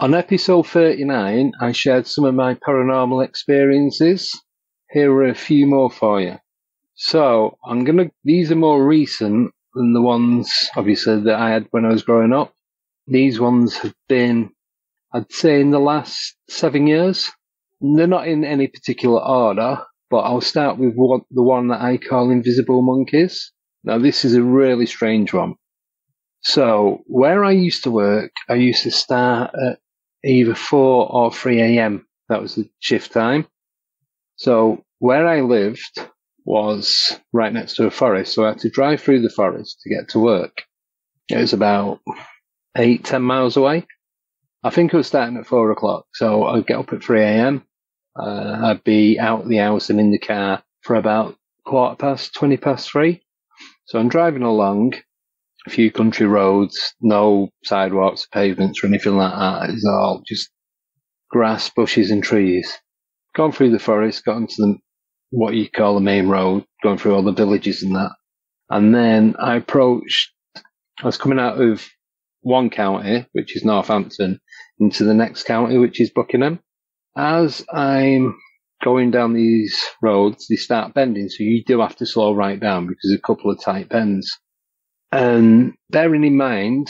On episode 39, I shared some of my paranormal experiences. Here are a few more for you. So, these are more recent than the ones, obviously, that I had when I was growing up. These ones have been, I'd say, in the last 7 years. They're not in any particular order, but I'll start with the one that I call invisible monkeys. Now, this is a really strange one. So, where I used to work, I used to start at either 4 or 3 a.m. That was the shift time. So, where I lived was right next to a forest, so I had to drive through the forest to get to work. It was about 8-10 miles away. I think it was starting at 4 o'clock, so I'd get up at 3 a.m. I'd be out of the house and in the car for about 20 past 3. So I'm driving along a few country roads, no sidewalks, pavements, or anything like that. It's all just grass, bushes, and trees. Gone through the forest, got onto what you call the main road, going through all the villages and that. And then I was coming out of one county, which is Northampton, into the next county, which is Buckingham. As I'm going down these roads, they start bending, so you do have to slow right down because there's a couple of tight bends. And bearing in mind,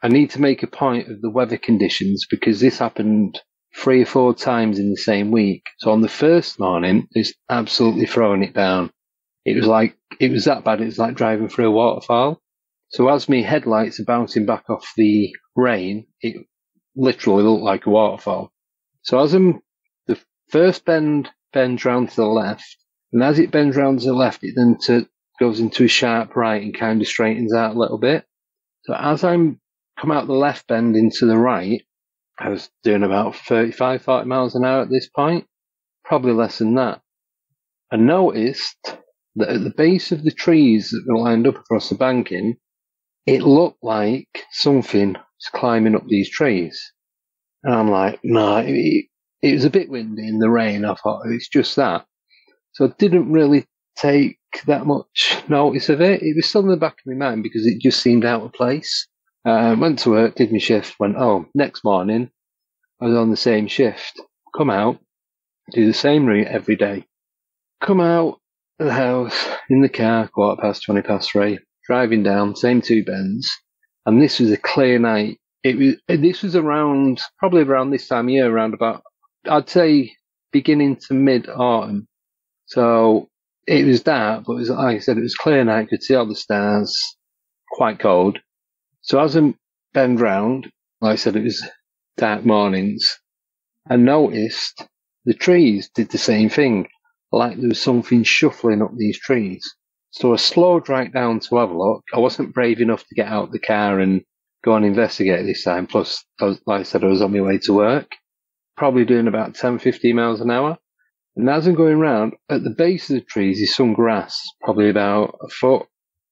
I need to make a point of the weather conditions because this happened 3 or 4 times in the same week. So on the first morning, it's absolutely throwing it down. It was that bad, it was like driving through a waterfall. So as my headlights are bouncing back off the rain, it literally looked like a waterfall. So the first bends round to the left, and as it bends round to the left, it then goes into a sharp right and kind of straightens out a little bit. So as I'm come out the left bend into the right, I was doing about 35, 40 miles an hour at this point, probably less than that. I noticed that at the base of the trees that were lined up across the banking, it looked like something was climbing up these trees. And I'm like, no, it was a bit windy in the rain. I thought, it's just that. So I didn't really take that much notice of it. It was still in the back of my mind because it just seemed out of place. Went to work, did my shift, went home. Next morning, I was on the same shift. Come out, do the same route every day. Come out of the house, in the car, 20 past 3, driving down, same 2 bends. And this was a clear night. This was probably around this time of year, around about, I'd say, beginning to mid-autumn. So it was dark, but like I said, it was clear night, could see all the stars, quite cold. So as I bend round, like I said, it was dark mornings, I noticed the trees did the same thing, like there was something shuffling up these trees. So I slowed right down to have a look. I wasn't brave enough to get out the car and go and investigate this time. Plus, like I said, I was on my way to work, probably doing about 10, 15 miles an hour. And as I'm going round, at the base of the trees is some grass, probably about a foot,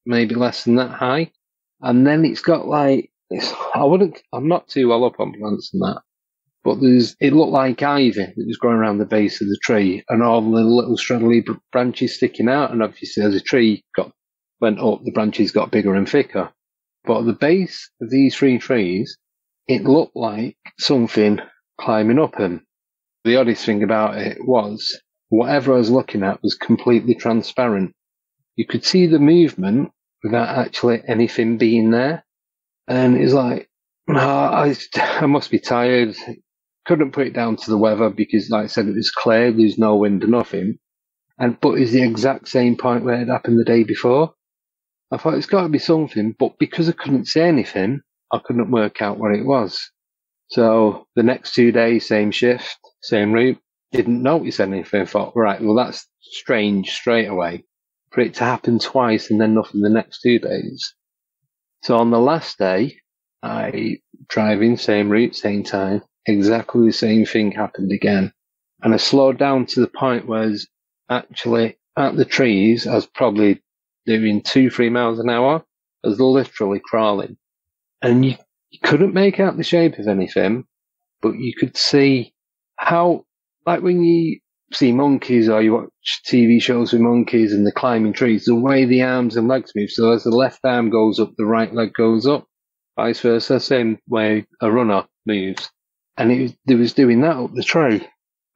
maybe less than that high. And then it's got I'm not too well up on plants and that, but it looked like ivy that was growing around the base of the tree and all the little straggly branches sticking out. And obviously as the tree went up, the branches got bigger and thicker. But at the base of these 3 trees, it looked like something climbing up them. The oddest thing about it was, whatever I was looking at was completely transparent. You could see the movement without actually anything being there. And it's like, I must be tired. Couldn't put it down to the weather because, like I said, it was clear, there's no wind or nothing. But it's the exact same point where it happened the day before. I thought it's got to be something, but because I couldn't say anything, I couldn't work out what it was. So the next 2 days, same shift, same route, didn't notice anything. Thought, right, well, that's strange straight away. For it to happen twice and then nothing the next 2 days. So on the last day, I driving, same route, same time, exactly the same thing happened again. And I slowed down to the point where I was actually at the trees, I was probably doing 2-3 miles an hour. I was literally crawling. And you couldn't make out the shape of anything, but you could see how, like when you see monkeys or you watch TV shows with monkeys and they're climbing trees, the way the arms and legs move. So as the left arm goes up, the right leg goes up, vice versa, same way a runner moves. And they was doing that up the tree.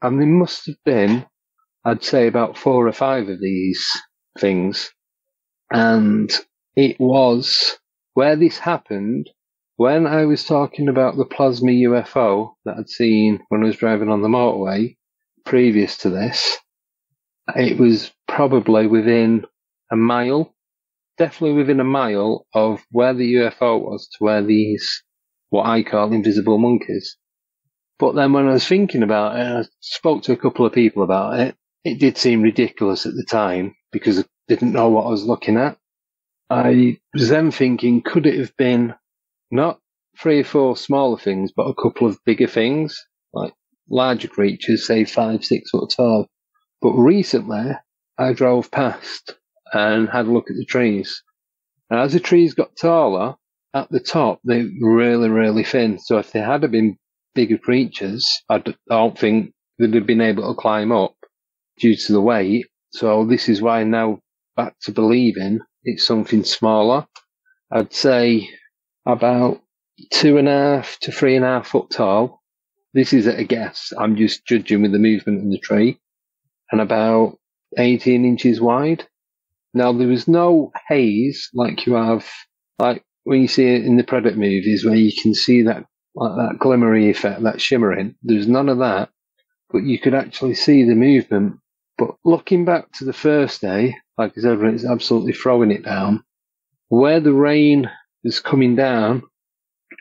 And there must have been, I'd say, about 4 or 5 of these things. And it was where this happened when I was talking about the plasma UFO that I'd seen when I was driving on the motorway previous to this. It was probably within a mile, definitely within a mile of where the UFO was to where these, what I call invisible monkeys. But then when I was thinking about it, I spoke to a couple of people about it. It did seem ridiculous at the time because I didn't know what I was looking at. I was then thinking, could it have been not 3 or 4 smaller things, but a couple of bigger things, like larger creatures, say 5, 6 foot tall. But recently, I drove past and had a look at the trees. And as the trees got taller, at the top, they were really, really thin. So if they had been bigger creatures, I don't think they'd have been able to climb up due to the weight. So this is why now back to believing it's something smaller. I'd say about 2.5 to 3.5 foot tall. This is at a guess. I'm just judging with the movement of the tree. And about 18 inches wide. Now, there was no haze like you have, like when you see it in the Predator movies where you can see that, like that glimmery effect, that shimmering. There's none of that, but you could actually see the movement. But looking back to the first day, like I said, it's absolutely throwing it down. Where the rain was coming down,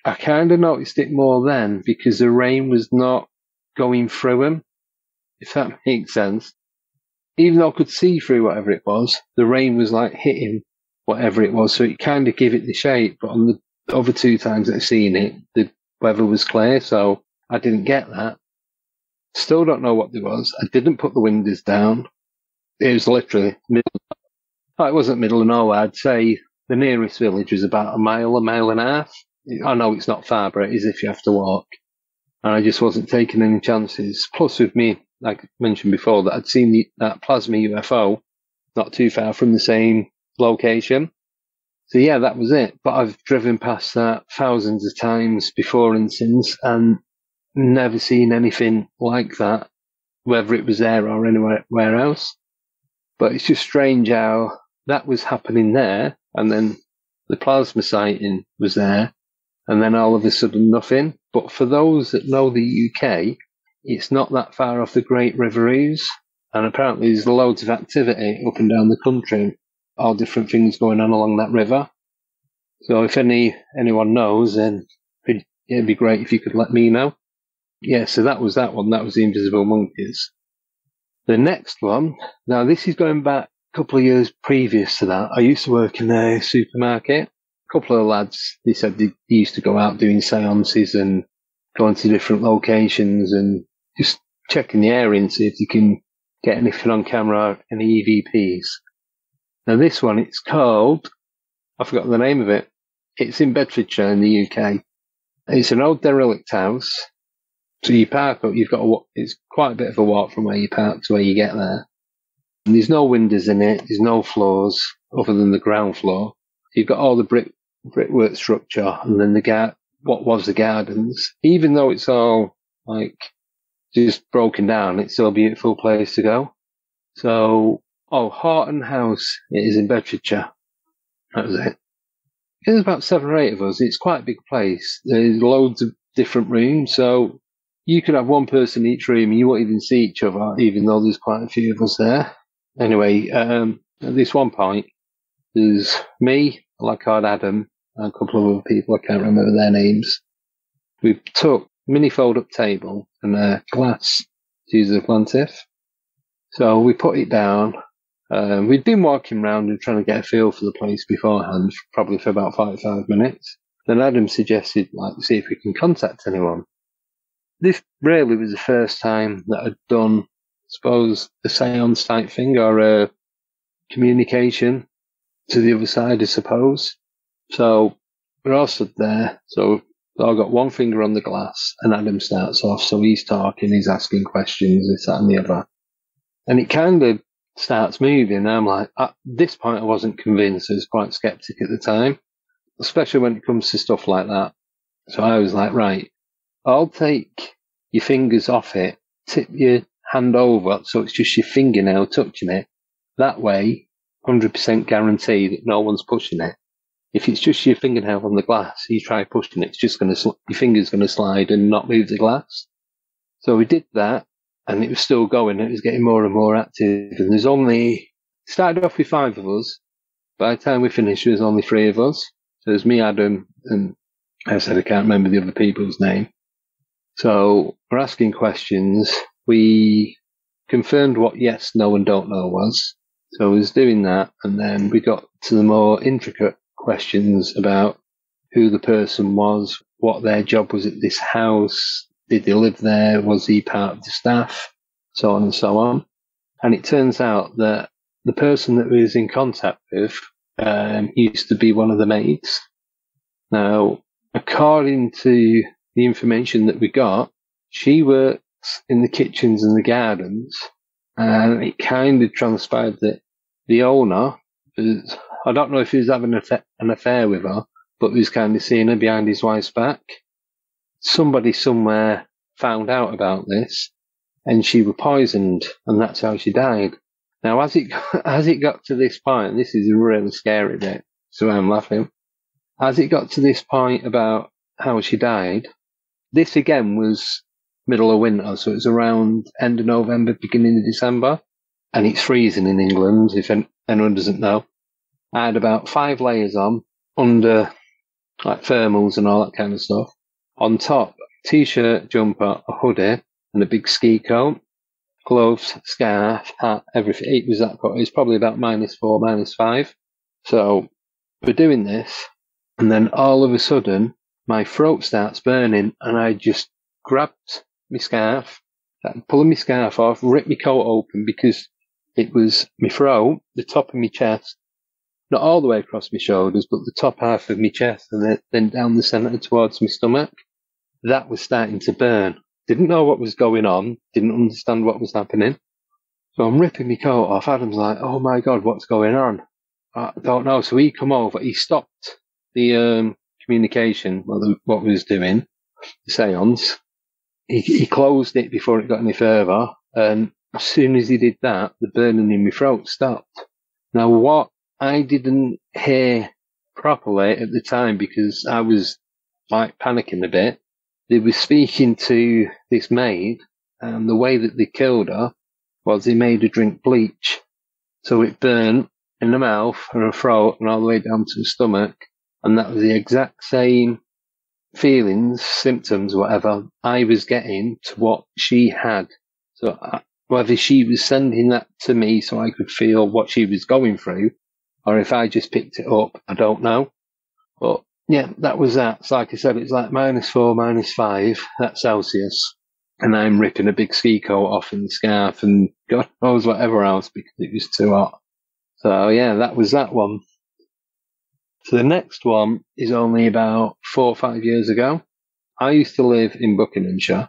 I kind of noticed it more then because the rain was not going through them, if that makes sense. Even though I could see through whatever it was, the rain was like hitting whatever it was, so it kind of gave it the shape. But on the other 2 times I've seen it, the weather was clear, so I didn't get that. Still don't know what it was. I didn't put the windows down. It was literally it wasn't middle of nowhere. I'd say the nearest village was about a mile and a half. I know it's not far, but it is if you have to walk. And I just wasn't taking any chances. Plus with me, like I mentioned before, that I'd seen that plasma UFO not too far from the same location. So yeah, that was it. But I've driven past that thousands of times before and since and never seen anything like that, whether it was there or anywhere else. But it's just strange how that was happening there, and then the plasma sighting was there, and then all of a sudden nothing. But for those that know the UK, it's not that far off the Great River Ouse, and apparently there's loads of activity up and down the country, all different things going on along that river. So if anyone knows, then it'd be great if you could let me know. Yeah, so that was that one. That was the Invisible Monkeys. The next one, now this is going back a couple of years previous to that. I used to work in a supermarket. A couple of lads, they said they used to go out doing seances and going to different locations and just checking the area and see if you can get anything on camera, any EVPs. Now this one, it's called, I forgot the name of it. It's in Bedfordshire in the UK. It's an old derelict house. So you park up, it's quite a bit of a walk from where you park to where you get there. And there's no windows in it, there's no floors other than the ground floor. You've got all the brickwork structure and then what was the gardens. Even though it's all like just broken down, it's still a beautiful place to go. So, Horton House, it is in Bedfordshire. That was it. There's about 7 or 8 of us. It's quite a big place. There's loads of different rooms, so you could have one person in each room and you won't even see each other, even though there's quite a few of us there. Anyway, at this one point, there's me, a lad called Adam, and a couple of other people, I can't remember their names. We took a mini fold-up table and a glass to use as a plantif. So we put it down. We'd been walking around and trying to get a feel for the place beforehand, probably for about 45 minutes. Then Adam suggested, see if we can contact anyone. This really was the first time that I'd done, I suppose, a seance type thing or a communication to the other side, I suppose. So we're all stood there. So we all got one finger on the glass and Adam starts off. So he's talking, he's asking questions, this, that and the other. And it kind of starts moving. I'm like, at this point I wasn't convinced. I was quite skeptic at the time, especially when it comes to stuff like that. So I was like, right, I'll take your fingers off it, tip your hand over so it's just your fingernail touching it. That way, 100% guarantee that no one's pushing it. If it's just your fingernail on the glass, you try pushing it, it's just going to, your finger's going to slide and not move the glass. So we did that, and it was still going. It was getting more and more active. And there's only, started off with 5 of us. By the time we finished, there was only 3 of us. So there's me, Adam, and I said I can't remember the other people's name. So we're asking questions. We confirmed what yes, no, and don't know was. So I was doing that, and then we got to the more intricate questions about who the person was, what their job was at this house, did they live there, was he part of the staff, so on and so on. And it turns out that the person that we was in contact with used to be one of the maids. Now, according to the information that we got, she works in the kitchens and the gardens, and it kind of transpired that the owner, I don't know if he was having an affair with her, but he was kind of seeing her behind his wife's back. Somebody somewhere found out about this, and she was poisoned, and that's how she died. Now, as it got to this point, this is a really scary bit, so I'm laughing. As it got to this point about how she died, this again was middle of winter, so it was around end of November, beginning of December, and it's freezing in England, if anyone doesn't know. I had about 5 layers on, under like thermals and all that kind of stuff. On top, t-shirt, jumper, a hoodie, and a big ski coat, gloves, scarf, hat, everything. It was that cold. It was probably about -4, -5. So we're doing this, and then all of a sudden, my throat starts burning, and I just grabbed my scarf, pulling my scarf off, ripped my coat open because it was my throat, the top of my chest, not all the way across my shoulders, but the top half of my chest, and then down the centre towards my stomach. That was starting to burn. Didn't know what was going on, didn't understand what was happening. So I'm ripping my coat off. Adam's like, oh my God, what's going on? I don't know. So he come over, he stopped the communication, what we was doing, the seance. He closed it before it got any further, and as soon as he did that, the burning in my throat stopped. Now, what I didn't hear properly at the time, because I was like panicking a bit, they were speaking to this maid, and the way that they killed her was they made her drink bleach. So it burnt in the mouth and her throat and all the way down to the stomach, and that was the exact same feelings, symptoms, whatever, I was getting to what she had. So whether she was sending that to me so I could feel what she was going through, or if I just picked it up, I don't know. But yeah, that was that. So like I said, it's like -4, -5, that's Celsius. And I'm ripping a big ski coat off and scarf and God knows whatever else because it was too hot. So yeah, that was that one. So the next one is only about 4 or 5 years ago. I used to live in Buckinghamshire.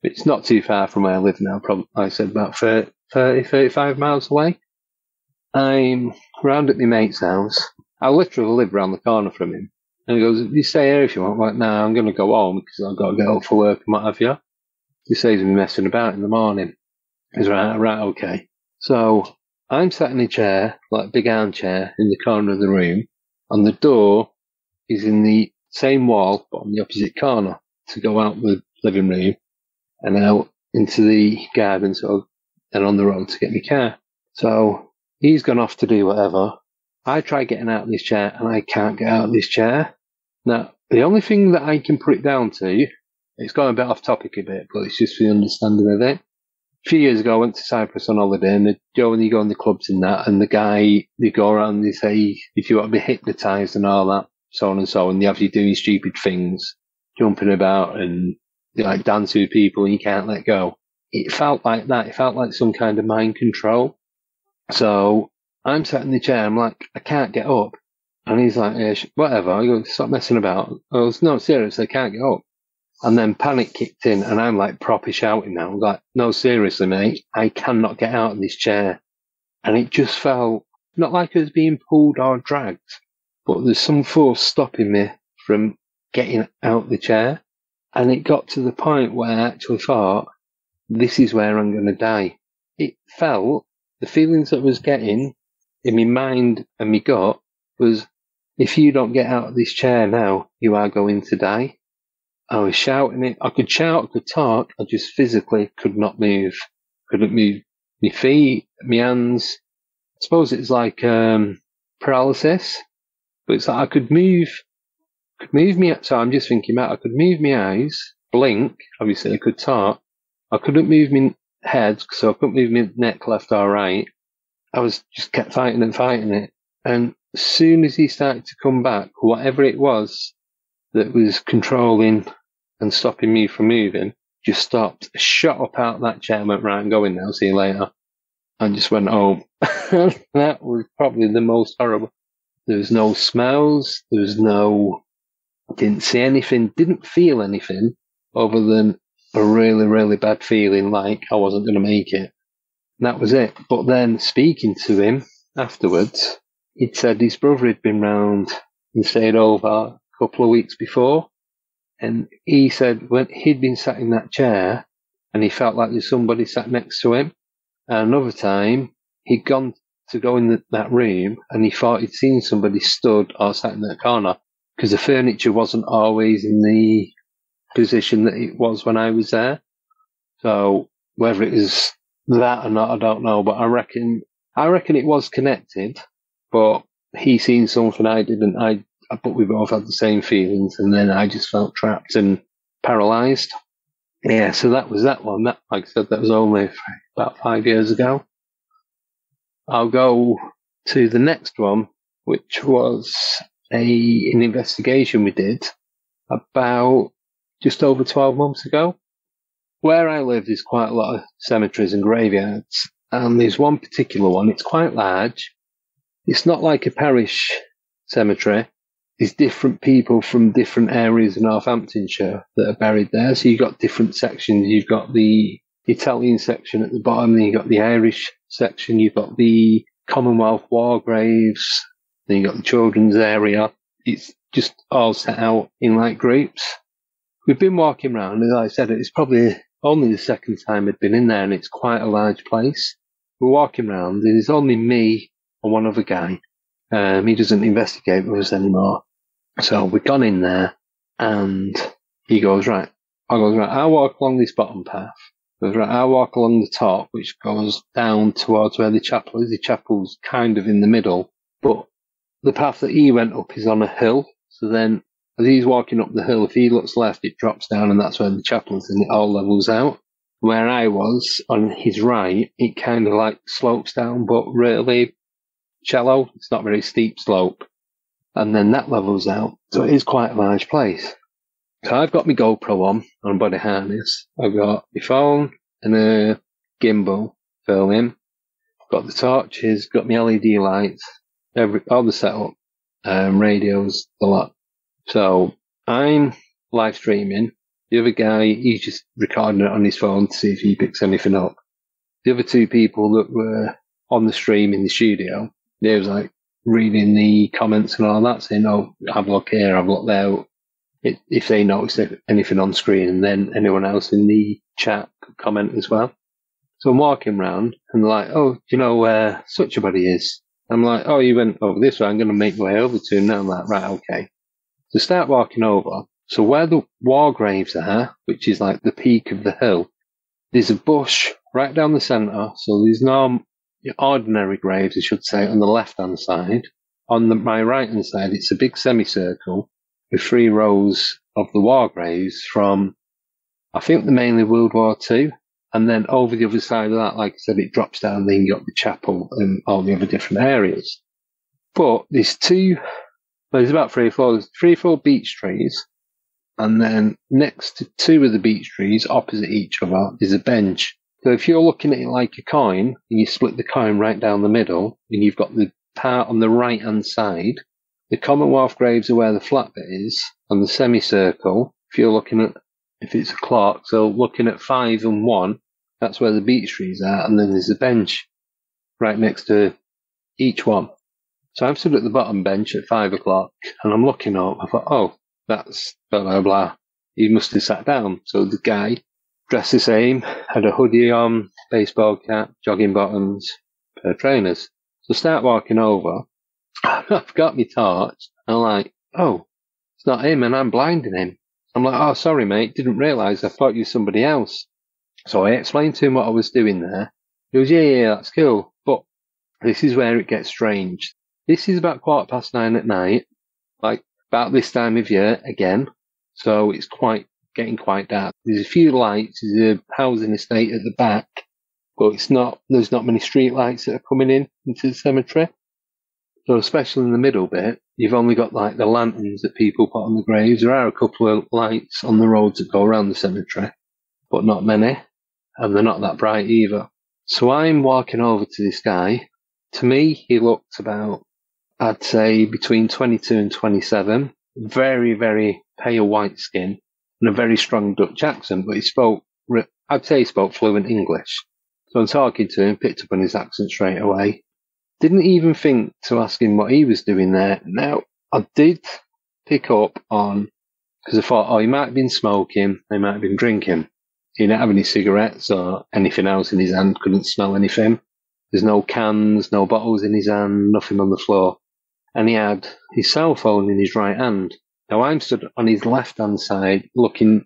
It's not too far from where I live now, probably, like I said, about 30, 35 miles away. I'm round at my mate's house. I literally live round the corner from him. And he goes, you stay here if you want. I'm like, nah, I'm going to go home because I've got to get up for work and what have you. He saves me messing about in the morning. He's right, okay. So I'm sat in a chair, like a big armchair, in the corner of the room. And the door is in the same wall, but on the opposite corner, to go out the living room and out into the garden, and on the road to get my car. So he's gone off to do whatever. I try getting out of this chair, and I can't get out of this chair. Now, the only thing that I can put it down to, it's going a bit off topic a bit, but it's just for the understanding of it. A few years ago, I went to Cyprus on holiday, and when you go in the clubs and that, and the guy, they go around and they say, if you want to be hypnotised and all that, so on and so on, they have you doing stupid things, jumping about, and they like dance with people, and you can't let go. It felt like that. It felt like some kind of mind control. So I'm sat in the chair, I'm like, I can't get up. And he's like, yeah, whatever. I go, stop messing about. I was, no, seriously, I can't get up. And then panic kicked in, and I'm like proper shouting now. I'm like, no, seriously, mate, I cannot get out of this chair. And it just felt not like it was being pulled or dragged, but there's some force stopping me from getting out the chair. And it got to the point where I actually thought, this is where I'm going to die. It felt, the feelings that I was getting in my mind and my gut was, if you don't get out of this chair now, you are going to die. I was shouting it. I could shout, I could talk. I just physically could not move. Couldn't move my feet, my hands. I suppose it's like paralysis, but it's like I could move me. So I'm just thinking about, I could move my eyes, blink. Obviously, I could talk. I couldn't move my head, so I couldn't move my neck left or right. I was just kept fighting it. And as soon as he started to come back, whatever it was that was controlling and stopping me from moving, just stopped. I shot up out of that chair and went, right, I'm going now, see you later. And just went home. That was probably the most horrible. There was no smells, didn't see anything, didn't feel anything other than a really, really bad feeling like I wasn't going to make it. And that was it. But then speaking to him afterwards, he'd said his brother had been round and stayed over a couple of weeks before. And he said when he'd been sat in that chair and he felt like there's somebody sat next to him. And another time he'd gone to go in that room and he thought he'd seen somebody stood or sat in that corner because the furniture wasn't always in the position that it was when I was there. So whether it was that or not, I don't know, but I reckon it was connected, but he seen something I didn't. But we both had the same feelings, and then I just felt trapped and paralysed. Yeah, so that was that one. That, like I said, that was only about 5 years ago. I'll go to the next one, which was an investigation we did about just over 12 months ago. Where I live, there's quite a lot of cemeteries and graveyards, and there's one particular one. It's quite large. It's not like a parish cemetery. There's different people from different areas of Northamptonshire that are buried there. So you've got different sections. You've got the Italian section at the bottom, then you've got the Irish section, you've got the Commonwealth war graves, then you've got the children's area. It's just all set out in like groups. We've been walking around, as I said, it's probably only the second time I'd been in there, and it's quite a large place. We're walking around, there's only me and one other guy. He doesn't investigate with us anymore. So we've gone in there, and he goes, right. I goes, right, I'll walk along this bottom path. He goes, right, I'll walk along the top, which goes down towards where the chapel is. The chapel's kind of in the middle, but the path that he went up is on a hill. So then, as he's walking up the hill, if he looks left, it drops down, and that's where the chapel is, and it all levels out. Where I was, on his right, it kind of like slopes down, but really shallow. It's not a very steep slope. And then that levels out. So it is quite a large place. So I've got my GoPro on a body harness. I've got my phone and a gimbal filming. Got the torches, got my LED lights, all the setup, radios, the lot. So I'm live streaming. The other guy, he's just recording it on his phone to see if he picks anything up. The other two people that were on the stream in the studio, they was like reading the comments and all that, saying, oh, have a look here, have a look there. If they notice anything on screen, and then anyone else in the chat could comment as well. So I'm walking around and they're like, oh, do you know where such a body is? I'm like, oh, you went over this way, I'm going to make my way over to him now. I'm like, right, okay. So start walking over. So where the war graves are, which is like the peak of the hill, there's a bush right down the centre. So there's no ordinary graves, I should say, on the left-hand side. On my right-hand side, it's a big semicircle with 3 rows of the war graves from, I think, mainly World War II. And then over the other side of that, like I said, it drops down, then you got the chapel and all the other different areas. But there's about 3 or 4 beech trees. And then next to 2 of the beech trees, opposite each other, is a bench. So if you're looking at it like a coin, and you split the coin right down the middle, and you've got the part on the right-hand side, the Commonwealth graves are where the flat bit is, on the semicircle. If you're looking at, if it's a clock, so looking at 5 and 1, that's where the beech trees are, and then there's a bench right next to each one. So I'm stood at the bottom bench at 5 o'clock, and I'm looking up. I thought, oh, that's blah, blah, blah. he must have sat down. So the guy, dressed the same, had a hoodie on, baseball cap, jogging bottoms, pair of trainers. So I start walking over. I've got my torch. I'm like, oh, it's not him, and I'm blinding him. I'm like, oh, sorry, mate, didn't realise. I thought you were somebody else. So I explained to him what I was doing there. He goes, yeah, that's cool. But this is where it gets strange. This is about 9:15 at night, like about this time of year again. So it's getting quite dark. There's a few lights. There's a housing estate at the back, but there's not many street lights that are coming into the cemetery. So especially in the middle bit, you've only got like the lanterns that people put on the graves. There are a couple of lights on the roads that go around the cemetery, but not many, and they're not that bright either. So I'm walking over to this guy. To me, he looked about, I'd say, between 22 and 27. Very, very pale white skin and a very strong Dutch accent, but I'd say he spoke fluent English. So I'm talking to him, picked up on his accent straight away. Didn't even think to ask him what he was doing there. Now, I did pick up on, because I thought, oh, he might have been smoking, he might have been drinking. He didn't have any cigarettes or anything else in his hand, couldn't smell anything. There's no cans, no bottles in his hand, nothing on the floor. And he had his cell phone in his right hand. Now, I'm stood on his left-hand side, looking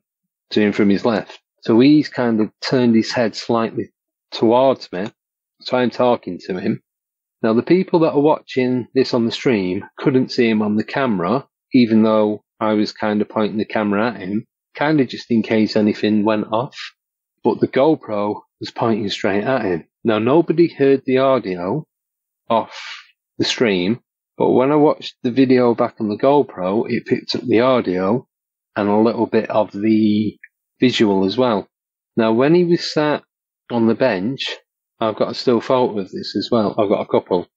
to him from his left. So he's kind of turned his head slightly towards me. So I'm talking to him. Now, the people that are watching this on the stream couldn't see him on the camera, even though I was kind of pointing the camera at him, kind of just in case anything went off. But the GoPro was pointing straight at him. Now, nobody heard the audio off the stream, but when I watched the video back on the GoPro, it picked up the audio and a little bit of the visual as well. Now, when he was sat on the bench, I've got a still photo of this as well. I've got a couple.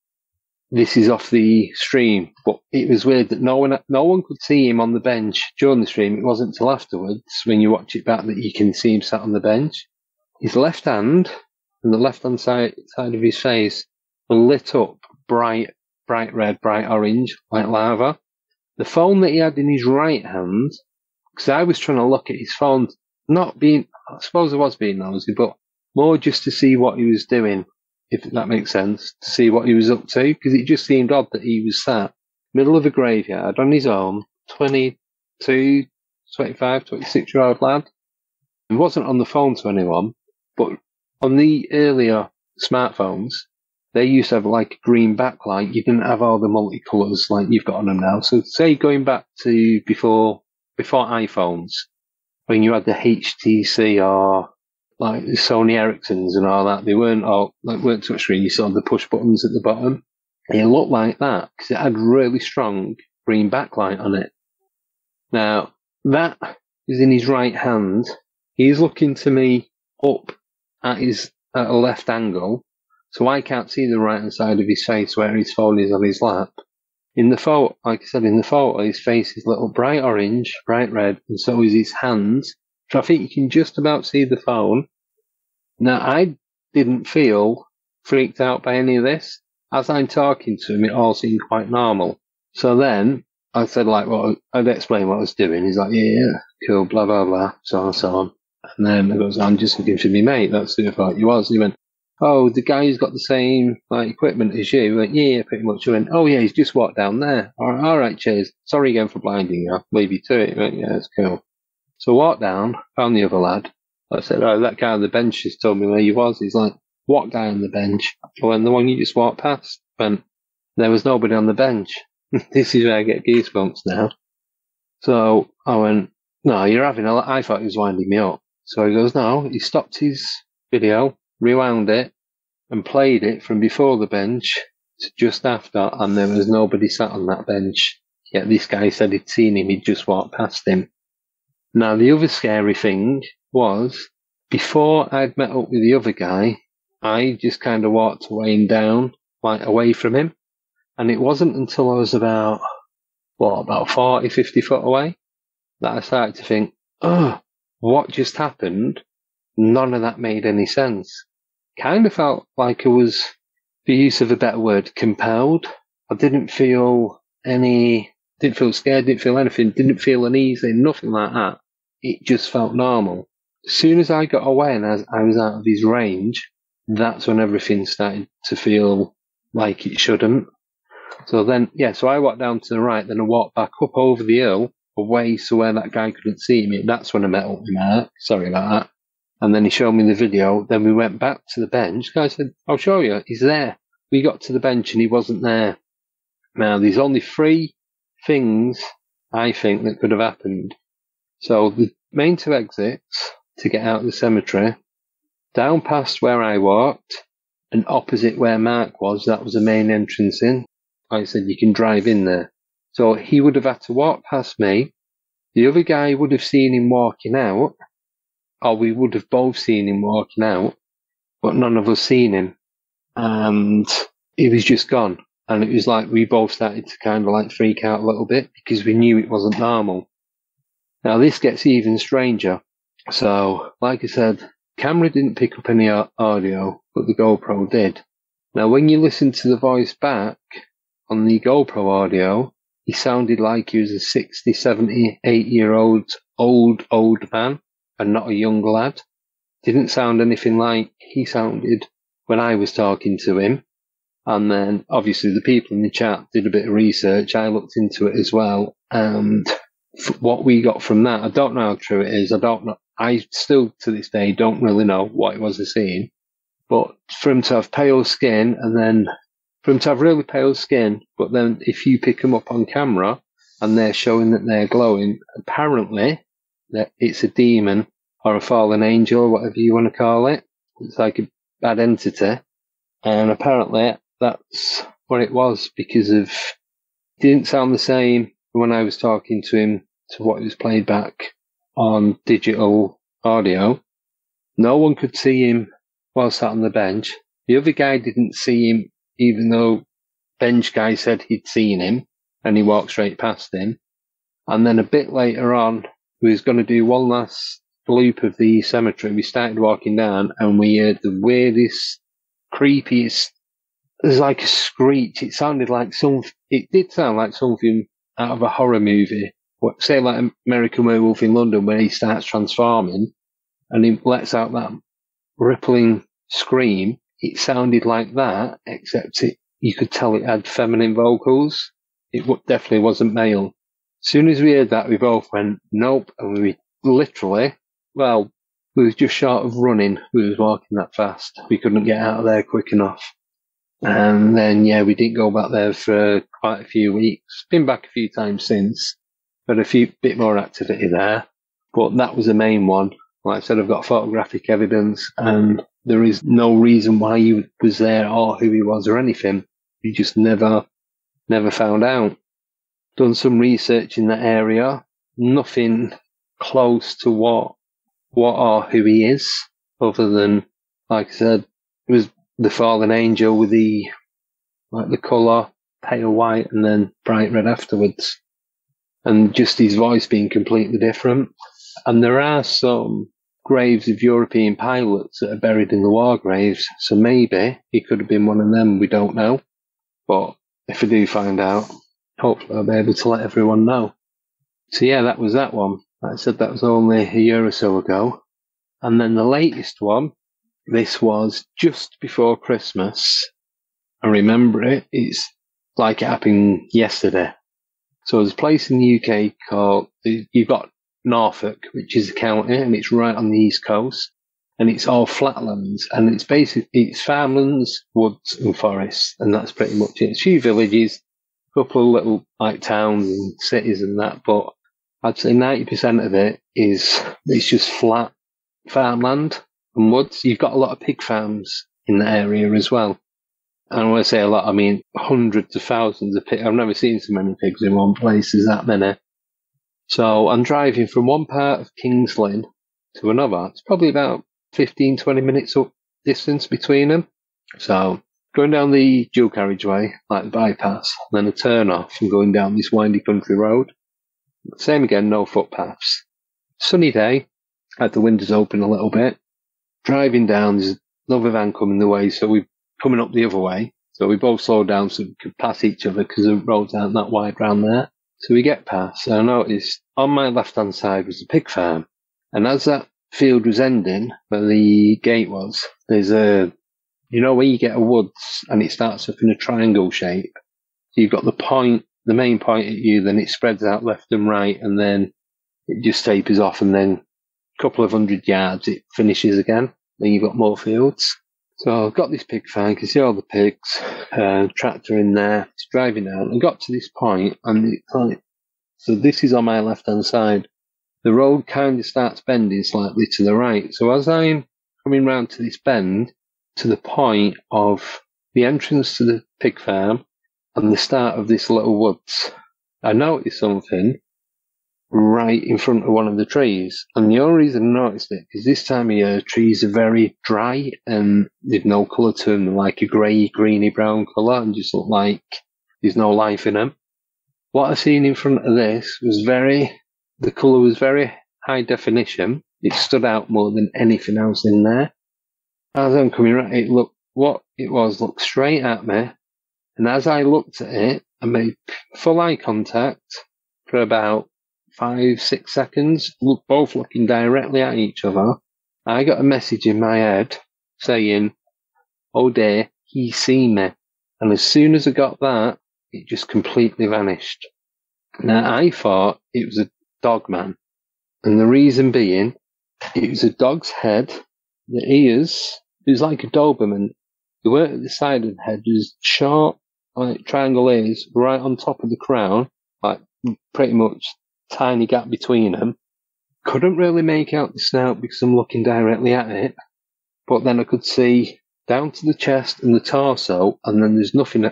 This is off the stream, but it was weird that no one could see him on the bench during the stream. It wasn't until afterwards, when you watch it back, that you can see him sat on the bench. His left hand and the left-hand side of his face were lit up bright red, bright orange, like lava. The phone that he had in his right hand, because I was trying to look at his phone, I suppose I was being nosy, but more just to see what he was doing, if that makes sense, to see what he was up to, because it just seemed odd that he was sat middle of a graveyard on his own, 22, 25, 26-year-old lad. He wasn't on the phone to anyone, but on the earlier smartphones, they used to have like a green backlight. You didn't have all the multicolours like you've got on them now. So say going back to before iPhones, when you had the HTC or like the Sony Ericssons and all that, they weren't touchscreen. You saw the push buttons at the bottom. It looked like that because it had really strong green backlight on it. Now, that is in his right hand. He's looking to me up at a left angle, so I can't see the right-hand side of his face where his phone is on his lap. In the photo, like I said, his face is a little bright orange, bright red, and so is his hands. So I think you can just about see the phone. Now, I didn't feel freaked out by any of this. As I'm talking to him, it all seemed quite normal. So then I said, I'd explain what I was doing. He's like, yeah, cool, blah, blah, blah, so on and so on. And then I goes, I'm just looking for me mate. That's who I thought he was. And he went, oh, the guy who's got the same equipment as you. I went, yeah, pretty much. I went, oh, yeah, he's just walked down there. All right, cheers. Sorry again for blinding you. I'll leave you to it. He went, yeah, it's cool. So I walked down, found the other lad. I said, oh, that guy on the bench just told me where he was. He's like, what guy on the bench? I went, the one you just walked past. I went, there was nobody on the bench. This is where I get goosebumps now. So I went, no, you're having a lot. I thought he was winding me up. So he goes, no, he stopped his video, rewound it, and played it from before the bench to just after, and there was nobody sat on that bench. Yet this guy said he'd seen him, he'd just walked past him. Now, the other scary thing was, before I'd met up with the other guy, I just kind of walked away and down, away from him. And it wasn't until I was about 40, 50 foot away, that I started to think, oh, what just happened? None of that made any sense. Kind of felt like I was, for use of a better word, compelled. I didn't feel scared, didn't feel anything, didn't feel uneasy, nothing like that. it just felt normal. As soon as I got away and as I was out of his range, that's when everything started to feel like it shouldn't. So then, so I walked down to the right, then I walked back up over the hill, away so where that guy couldn't see me. That's when I met up with Mark. Sorry about that. And then he showed me the video. Then we went back to the bench. The guy said, I'll show you. He's there. We got to the bench and he wasn't there. Now, there's only 3 things, I think, that could have happened. So the main 2 exits to get out of the cemetery, down past where I walked, and opposite where Mark was, that was the main entrance in. Like I said, you can drive in there. So he would have had to walk past me. The other guy would have seen him walking out, or we would have both seen him walking out, but none of us seen him. And he was just gone. And it was like we both started to kind of like freak out a little bit because we knew it wasn't normal. Now this gets even stranger. So, like I said, camera didn't pick up any audio, but the GoPro did. Now when you listen to the voice back on the GoPro audio, he sounded like he was a 60, 70, 8-year-old old man and not a young lad. Didn't sound anything like he sounded when I was talking to him. And then, obviously, the people in the chat did a bit of research. I looked into it as well. And what we got from that, I don't know how true it is. I don't know. I still, to this day, don't really know what it was I seen. But for him to have pale skin, and then for him to have really pale skin, but then if you pick them up on camera and they're showing that they're glowing, apparently that it's a demon or a fallen angel, or whatever you want to call it. It's like a bad entity. And apparently that's what it was, because of it didn't sound the same when I was talking to him to what was played back on digital audio. No one could see him while sat on the bench. The other guy didn't see him, even though bench guy said he'd seen him, and he walked straight past him. And then a bit later on, we was going to do one last loop of the cemetery. We started walking down and we heard the weirdest, creepiest, it was like a screech. It sounded like it did sound like something out of a horror movie. Say like American Werewolf in London, where he starts transforming and he lets out that rippling scream. It sounded like that, except you could tell it had feminine vocals. It definitely wasn't male. As soon as we heard that, we both went, nope. And we literally, we was just short of running. We was walking that fast. We couldn't get out of there quick enough. And then, we didn't go back there for quite a few weeks. Been back a few times since. Had a bit more activity there. But that was the main one. Like I said, I've got photographic evidence, and there is no reason why he was there or who he was or anything. You just never found out. Done some research in that area. Nothing close to what or who he is, other than, like I said, it was the fallen angel with the colour, pale white and then bright red afterwards. And just his voice being completely different. And there are some graves of European pilots that are buried in the war graves, so maybe he could have been one of them, we don't know. But if I do find out, hopefully I'll be able to let everyone know. So that was that one. Like I said, that was only a year or so ago. And then the latest one, this was just before Christmas. I remember it. It's like it happened yesterday. So there's a place in the UK called, you've got Norfolk, which is a county, and it's right on the east coast. And it's all flatlands. And it's farmlands, woods and forests. And that's pretty much it. It's a few villages, a couple of little towns and cities and that. But I'd say 90% of it's just flat farmland and woods. You've got a lot of pig farms in the area as well. And when I say a lot, I mean hundreds of thousands of pigs. I've never seen so many pigs in one place as that many. So I'm driving from one part of Kings Lynn to another. It's probably about 15, 20 minutes up distance between them. So going down the dual carriageway, like the bypass, and then a turn off and going down this windy country road. Same again, no footpaths. Sunny day, had the windows open a little bit. Driving down, there's another van coming the way, so we're coming up the other way. So we both slowed down so we could pass each other because the roads aren't that wide round there. So we get past, and I noticed on my left-hand side was a pig farm. And as that field was ending, where the gate was, there's a, where you get a woods and it starts up in a triangle shape. So you've got the main point at you, then it spreads out left and right, and then it just tapers off, and then a couple of 100 yards it finishes again. Then you've got more fields. So I've got this pig farm, you can see all the pigs, tractor in there, it's driving out. I got to this point, and so this is on my left hand side. The road kind of starts bending slightly to the right. So as I'm coming round to this bend, to the point of the entrance to the pig farm and the start of this little woods, I noticed something right in front of one of the trees. And the only reason I noticed it is this time of year, trees are very dry and there's no colour to them. They're like a grey, greeny brown colour and just look like there's no life in them. What I seen in front of this was the colour was very high definition. It stood out more than anything else in there. As I'm coming right, looked straight at me. And as I looked at it, I made full eye contact for about 5-6 seconds, both looking directly at each other. I got a message in my head saying, "Oh dear, he seen me." And as soon as I got that, it just completely vanished. Now I thought it was a dog man. And the reason being, it was a dog's head, the ears, it was like a Doberman. The weren't at the side of the head, was short, like triangle ears, right on top of the crown, like pretty much tiny gap between them. Couldn't really make out the snout because I'm looking directly at it, but then I could see down to the chest and the torso, and then there's nothing,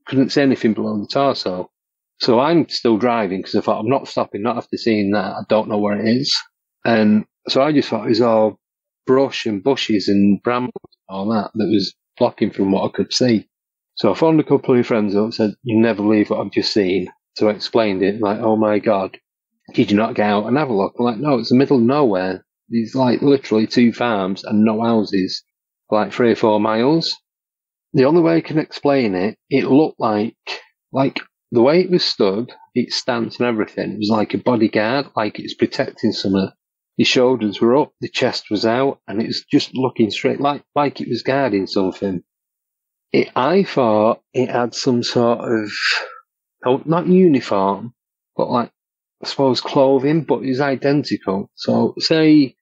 couldn't see anything below the torso. So I'm still driving because I thought, I'm not stopping, not after seeing that, I don't know where it is. And so I just thought it was all brush and bushes and brambles and all that was blocking from what I could see. So I phoned a couple of my friends up and said, "You never believe what I've just seen." So I explained it, like, "Oh my God, did you not get out and have a look?" I'm like, "No, it's the middle of nowhere. There's like literally 2 farms and no houses, like 3 or 4 miles." The only way I can explain it, it looked like the way it was stood, its stance and everything, it was like a bodyguard, like it's protecting something. The shoulders were up, the chest was out, and it was just looking straight, like it was guarding something. I thought it had some sort of, not uniform, but like, I suppose clothing, but it was identical. So say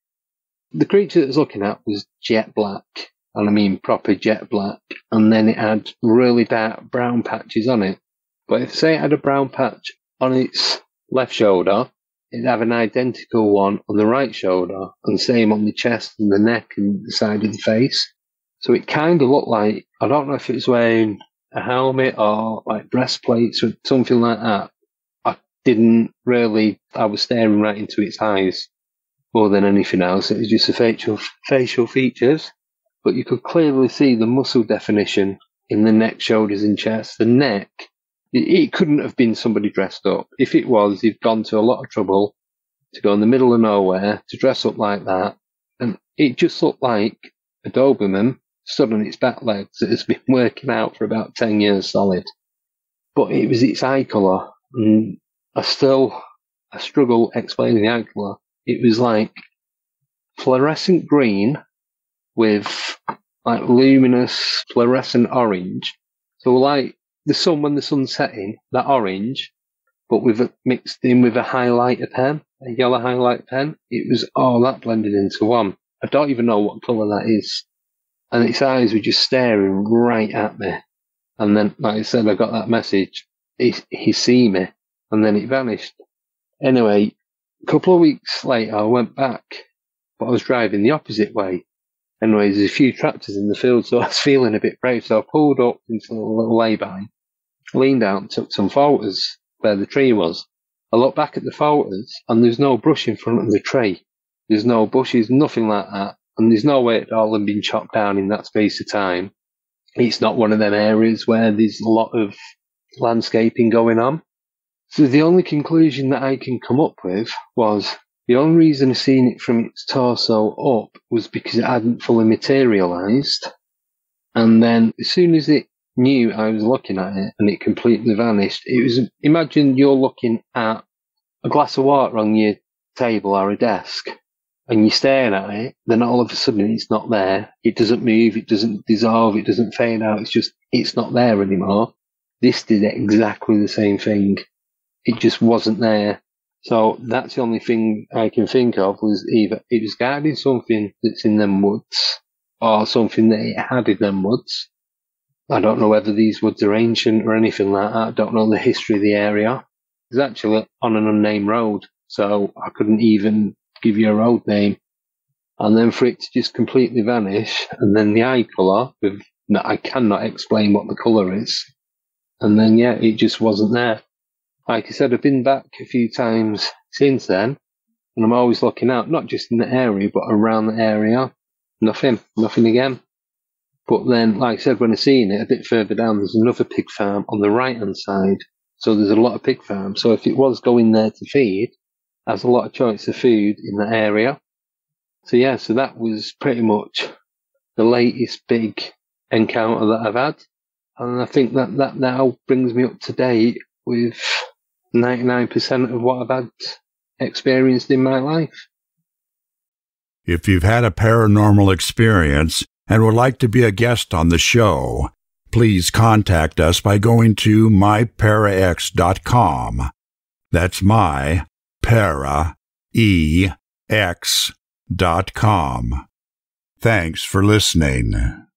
the creature that I was looking at was jet black, and I mean proper jet black, and then it had really dark brown patches on it. But if say it had a brown patch on its left shoulder, it'd have an identical one on the right shoulder, and same on the chest and the neck and the side of the face. So it kind of looked like, I don't know if it was wearing a helmet or like breastplates or something like that. I was staring right into its eyes more than anything else. It was just the facial features, but you could clearly see the muscle definition in the neck, shoulders and chest. The neck, it couldn't have been somebody dressed up. If it was, he'd gone to a lot of trouble to go in the middle of nowhere to dress up like that. And it just looked like a Doberman stood on its back legs that has been working out for about 10 years solid. But it was its eye colour, and I struggle explaining the eye colour. It was like fluorescent green with like luminous fluorescent orange. So like the sun, when the sun's setting, that orange, but mixed in with a highlighter pen, a yellow highlight pen. It was all that blended into one. I don't even know what colour that is. And its eyes were just staring right at me. And then, like I said, I got that message. He see me. And then it vanished. Anyway, a couple of weeks later, I went back, but I was driving the opposite way. Anyway, there's a few tractors in the field, so I was feeling a bit brave. So I pulled up into a little lay-by, leaned out and took some photos where the tree was. I looked back at the photos, and there's no brush in front of the tree. There's no bushes, nothing like that. And there's no way it all had been chopped down in that space of time. It's not one of them areas where there's a lot of landscaping going on. So the only conclusion that I can come up with was the only reason I seen it from its torso up was because it hadn't fully materialised. And then as soon as it knew I was looking at it and it completely vanished, it was, imagine you're looking at a glass of water on your table or a desk, and you stare at it, then all of a sudden it's not there. It doesn't move, it doesn't dissolve, it doesn't fade out. It's not there anymore. This did exactly the same thing. It just wasn't there. So that's the only thing I can think of, was either it was guarding something that's in them woods, or something that it had in them woods. I don't know whether these woods are ancient or anything like that. I don't know the history of the area. It's actually on an unnamed road, so I couldn't even give you a road name. And then for it to just completely vanish, and then the eye colour, I cannot explain what the colour is. And then, yeah, it just wasn't there. Like I said, I've been back a few times since then, and I'm always looking out, not just in the area, but around the area. Nothing again. But then, like I said, when I seen it a bit further down, there's another pig farm on the right-hand side. So there's a lot of pig farms. So if it was going there to feed, there's a lot of choice of food in that area. So yeah, so that was pretty much the latest big encounter that I've had. And I think that now brings me up to date with 99% of what I've had experienced in my life. If you've had a paranormal experience and would like to be a guest on the show, please contact us by going to myparax.com. That's myparaex.com. Thanks for listening.